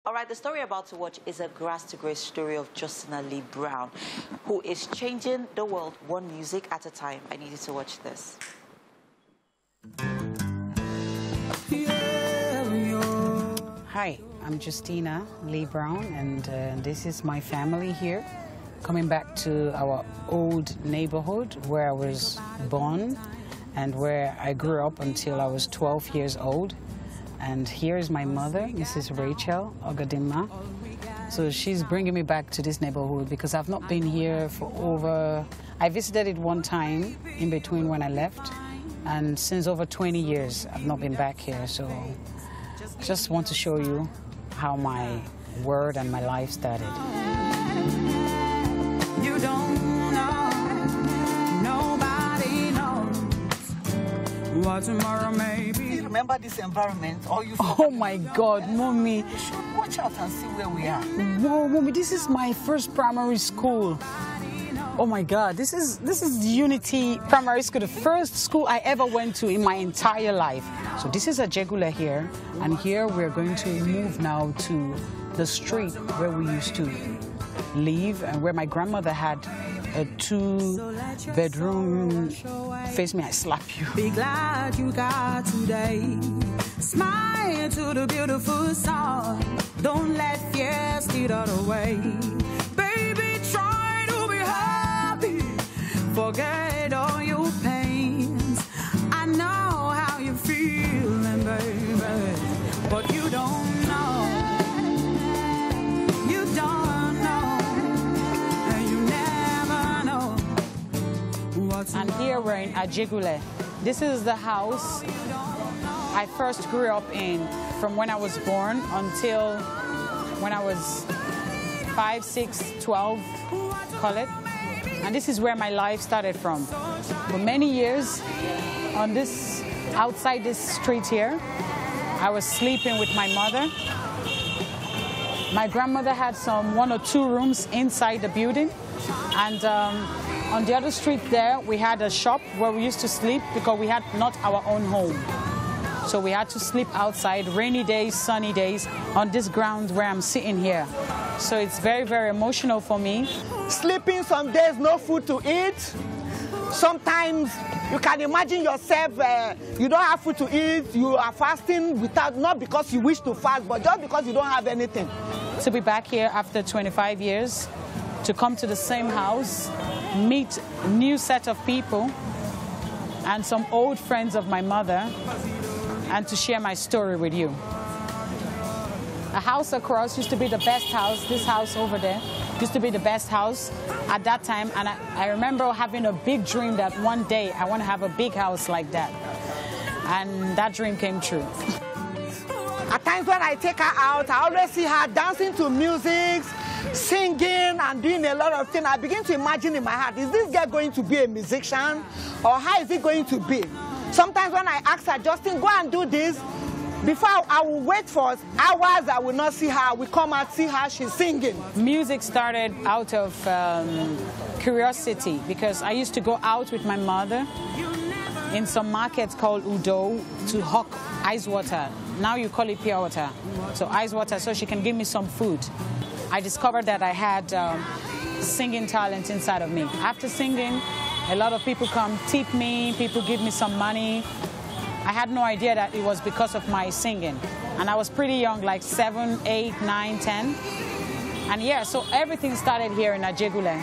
All right, the story about to watch is a grass-to-grace story of Justina Lee Brown, who is changing the world one music at a time. I need you to watch this. Hi, I'm Justina Lee Brown, and this is my family here, coming back to our old neighborhood where I was born and where I grew up until I was 12 years old. And here is my mother, Mrs. Rachel Ogadimma. So she's bringing me back to this neighborhood because I've not been here for I visited it one time in between when I left, and since over 20 years I've not been back here. So I just want to show you how my word and my life started. You don't know, nobody knows what tomorrow may be. Remember this environment, or you? Oh my God, Mommy! You should watch out and see where we are. Whoa, Mommy! This is my first primary school. Oh my God! This is Unity Primary School, the first school I ever went to in my entire life. So this is Ajegunle here, and here we're going to move now to the street where we used to live and where my grandmother had a 2-bedroom. Face me, I slap you. Be glad you got today. Smile to the beautiful song. Don't let fear steal it away. Baby, try to be happy. Forget all your pains. I know how you're feeling, baby, but you don't know. You don't know, and you never know. And here we're in Ajegunle. This is the house I first grew up in from when I was born until when I was 5, 6, 12, call it. And this is where my life started from. For many years, on this, outside this street here, I was sleeping with my mother. My grandmother had some 1 or 2 rooms inside the building, and on the other street there, we had a shop where we used to sleep because we had not our own home. So we had to sleep outside, rainy days, sunny days, on this ground where I'm sitting here. So it's very, very emotional for me. Sleeping some days, no food to eat. Sometimes you can imagine yourself, you don't have food to eat, you are fasting without, not because you wish to fast, but just because you don't have anything. To be back here after 25 years, to come to the same house, meet a new set of people and some old friends of my mother, and to share my story with you. A house across used to be the best house. This house over there used to be the best house at that time, and I remember having a big dream that one day I want to have a big house like that, and that dream came true. At times when I take her out, I always see her dancing to music, singing and doing a lot of things. I begin to imagine in my heart, is this girl going to be a musician, or how is it going to be? Sometimes when I ask her, Justin, go and do this, before I will wait for hours, I will not see her. We come out, see her, she's singing. Music started out of curiosity, because I used to go out with my mother in some markets called Udo to hawk ice water. Now you call it pure water. So ice water, so she can give me some food. I discovered that I had singing talent inside of me. After singing, a lot of people come tip me, people give me some money. I had no idea that it was because of my singing. And I was pretty young, like 7, 8, 9, 10. And yeah, so everything started here in Ajegunle.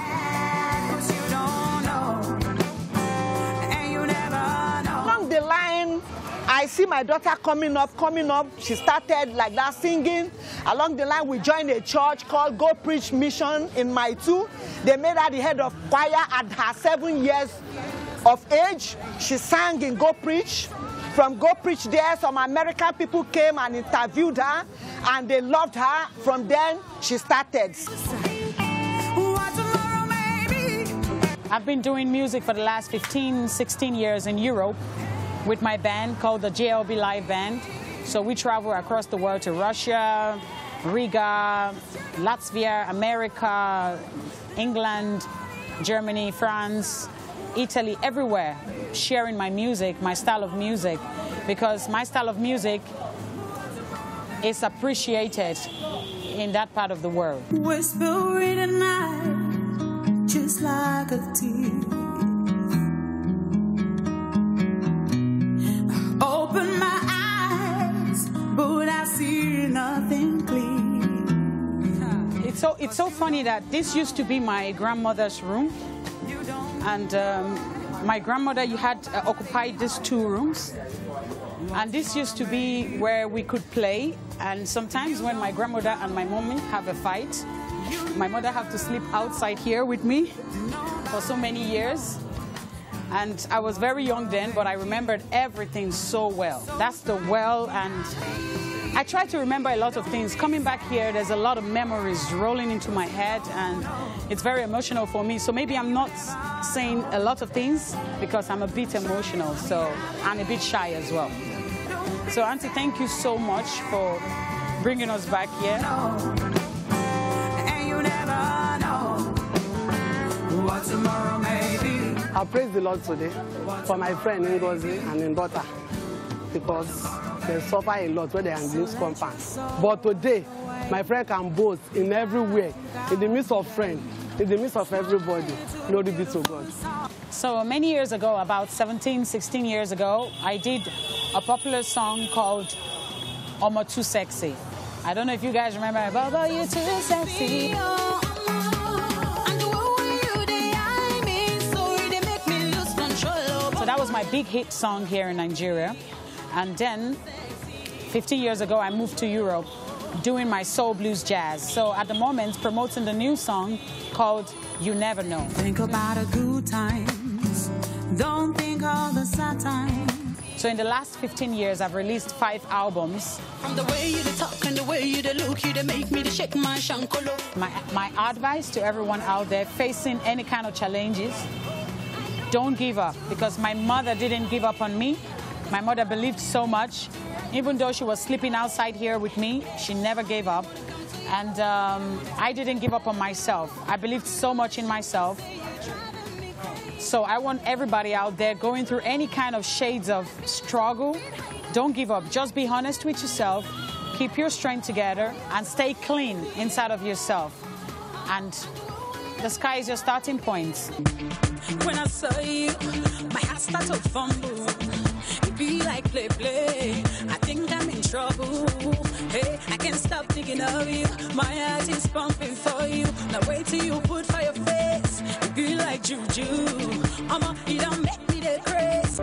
Along the line, I see my daughter coming up. She started like that singing. Along the line, we joined a church called Go Preach Mission in Maitu. They made her the head of choir at her 7 years of age. She sang in Go Preach. From Go Preach there, some American people came and interviewed her, and they loved her. From then, she started. I've been doing music for the last 15, 16 years in Europe with my band called the JLB Live Band. So we travel across the world to Russia, Riga, Latvia, America, England, Germany, France, Italy, everywhere, sharing my music, my style of music, because my style of music is appreciated in that part of the world. Whisper in the night, just like a tear. Open my eyes, but I see nothing clear. It's so funny that this used to be my grandmother's room, and my grandmother had occupied these 2 rooms, and this used to be where we could play. And sometimes when my grandmother and my mommy have a fight, my mother had to sleep outside here with me for so many years. And I was very young then, but I remembered everything so well. That's the well, and I try to remember a lot of things. Coming back here, there's a lot of memories rolling into my head, and it's very emotional for me. So maybe I'm not saying a lot of things because I'm a bit emotional, so I'm a bit shy as well. So Auntie, thank you so much for bringing us back here. And you never know what tomorrow may be. I praise the Lord today for my friend Ngozi and her daughter, because they suffer a lot when they are in this compound. But today, my friend can boast in everywhere, in the midst of friends, in the midst of everybody. Glory be to God. So many years ago, about 17, 16 years ago, I did a popular song called Omo Too Sexy. I don't know if you guys remember, Baba, you too sexy. So that was my big hit song here in Nigeria. And then 15 years ago, I moved to Europe doing my soul blues jazz. So at the moment, promoting the new song called You Never Know. Think about the good times. Don't think all the sad times. So in the last 15 years, I've released 5 albums. From the way you talk and the way you look, you make me shake my shankolo. My advice to everyone out there facing any kind of challenges, don't give up, because my mother didn't give up on me. My mother believed so much. Even though she was sleeping outside here with me, she never gave up. And I didn't give up on myself. I believed so much in myself. So I want everybody out there going through any kind of shades of struggle, don't give up. Just be honest with yourself, keep your strength together, and stay clean inside of yourself. And the sky is your starting point. When I saw you, my heart started to fumble. It be like play, play. I think I'm in trouble. Hey, I can't stop thinking of you. My heart is pumping for you. Now wait till you put for your face. It be like juju. You don't make me the craze.